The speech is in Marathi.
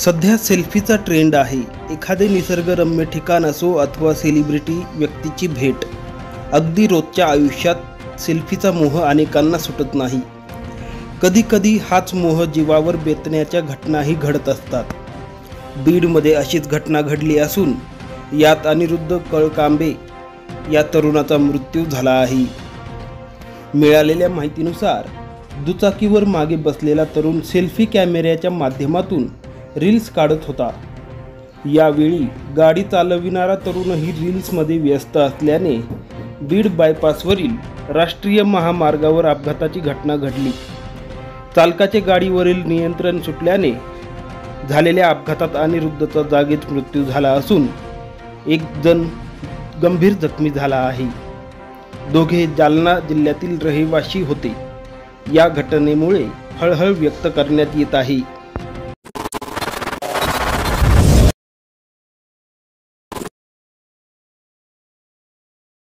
सध्या सेल्फीचा ट्रेंड आहे। एखादे निसर्गरम्य ठिकाण असो अथवा सेलिब्रिटी व्यक्तीची भेट, अगदी रोजच्या आयुष्यात सेल्फीचा मोह अनेकांना सुटत नाही। कधी कधी हाच मोह जीवावर बेतण्याच्या घटनाही घडत असतात। बीडमध्ये अशीच घटना घडली असून यात अनिरुद्ध कळकांबे या तरुणाचा मृत्यू झाला आहे। मिळालेल्या माहितीनुसार दुचाकीवर मागे बसलेला तरुण सेल्फी कॅमेऱ्याच्या माध्यमातून रील्स काढत होता। यावेळी गाडी चालविणारा तरुणही रील्समध्ये व्यस्त असल्याने बीड बायपासवरील राष्ट्रीय महामार्गावर अपघाताची घटना घडली। चालकाचे गाडीवरील नियंत्रण सुटल्याने झालेल्या अपघातात अनिरुद्धचा जागीच मृत्यू झाला असून एक जण गंभीर जखमी झाला आहे। दोघे जालना जिल्ह्यातील रहिवासी होते। या घटनेमुळे हळहळ व्यक्त करण्यात येत आहे।